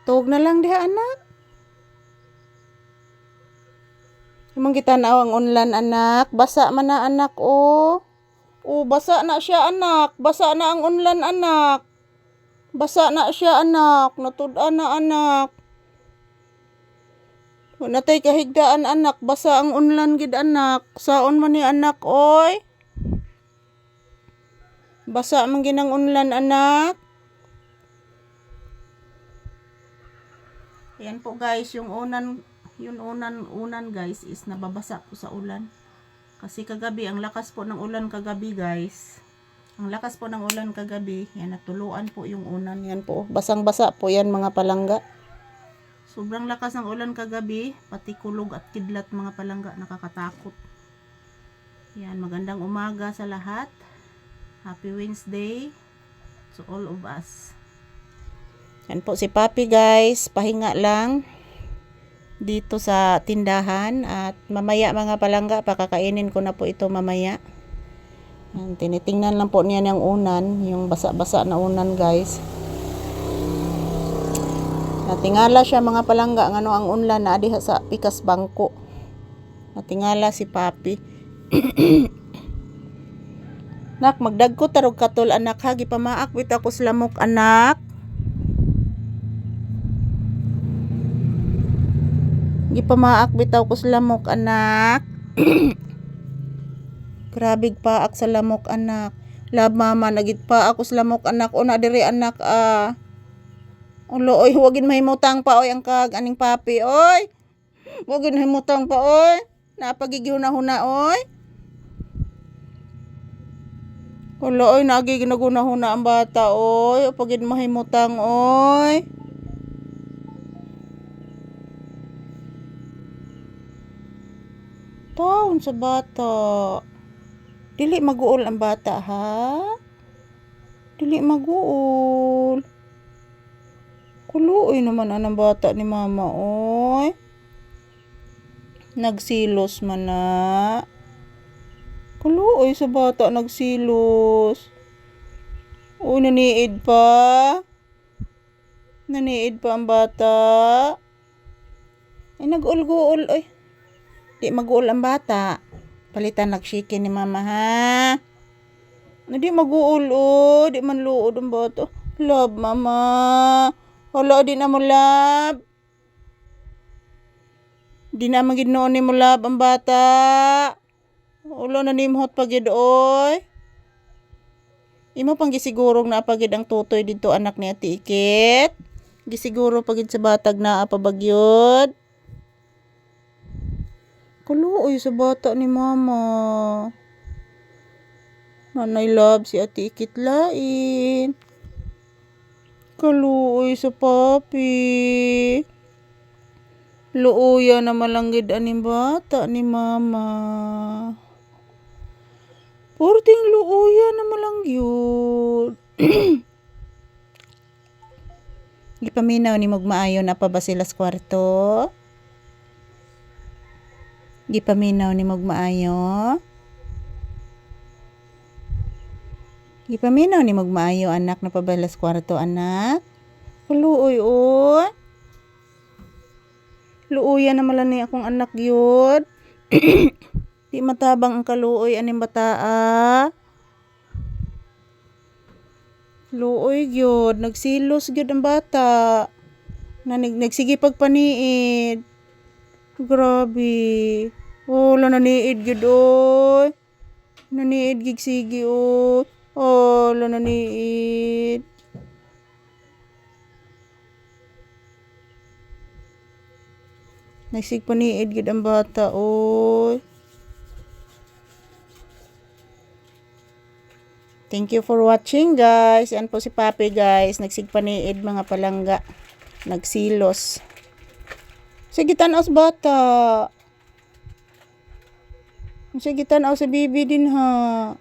Tuog na lang diha anak. Imong gitanaw ang unlan anak. Basa man na anak oh. Oh, basa na siya anak. Basa na ang unlan anak. Basa na siya anak. Natud-an na anak. Natay kahigdaan anak. Basa ang unlan gid anak. Saon man ni anak oy. Basa man ginang unlan anak. Ayan po guys, yung unan guys is nababasa po sa ulan. Kasi kagabi, ang lakas po ng ulan kagabi guys. Ang lakas po ng ulan kagabi. Yan, natuluan po yung unan. Yan po, basang-basa po yan mga palangga. Sobrang lakas ng ulan kagabi. Pati kulog at kidlat mga palangga. Nakakatakot. Yan, magandang umaga sa lahat. Happy Wednesday to all of us. Yan po si Papi guys, pahinga lang dito sa tindahan at mamaya mga palangga, pakakainin ko na po ito mamaya. Yan, tinitingnan lang po niya ng unan, yung basa-basa na unan guys. Natingala siya mga palangga, ngano ang unlan na diha sa pikas bangko. Natingala si Papi. Nak, magdagko tarog katol anak ha, gipamaak bitaw ko sa lamok anak. Gipamaak bitaw ko sa lamok anak. Grabig paak sa lamok anak. Lab mama nagit pa ako sa lamok anak. Una diri anak Ulo oy, wagin mahimutang pa oy ang kag aning Papi oy. Wagin mahimutang pa oy. Napagigihuna-huna oy. Ulo oy, nagigihuna-huna ang bata oy. Pagid mahimutang oy. Taon sa bata. Dili maguol ang bata ha. Dili maguol. Kuluoy naman ang bata ni mama oy. Nagsilos man na. Kuluoy sa bata nagsilos. Uy, naniid pa. Naniid pa ang bata. Ay, nag-ulguol oy. Di mag-uol ang bata. Palitan nagshiki ni mama ha. Di mag-uol oh. Di man luod ang bata. Love mama. Hala di na mo love. Di na maginoon ni mo love ang bata. Ulo na nimhot pagid oy. Imo pang gisigurong na pagid ang tutoy dito anak ni Ate Ikit. Gisiguro pagid sa batag na pabagyod. Kaluoy sa bata ni mama. Nanay love si Ate Ikit lain. Kaluoy sa Papi. Luuya na malanggid aning bata ni mama. Porting luuya na malangyod. Gipaminaw ni magmaayo na pa ba sila sa kwarto? Gipaminaw ni magmaayo. Gipaminaw ni magmaayo anak na pabalas kwarto anak. Luoy oy. Luoya na malan ni akong anak gyud. Di matabang ang kaluoy aning bataa. Luoy gyud, nagsilos gyud ang bata. Nagsige pagpaniid. Grabe. Oh, naniid gyud oy. Naniid gig sige oy. Oh, naniid. Nagsigpaniid gyud ang bata oy. Thank you for watching guys. Yan po si Papi guys. Nagsigpaniid mga palangga. Nagsilos. Sige tanaw sa bata. Sige tanaw sa bibi din ha.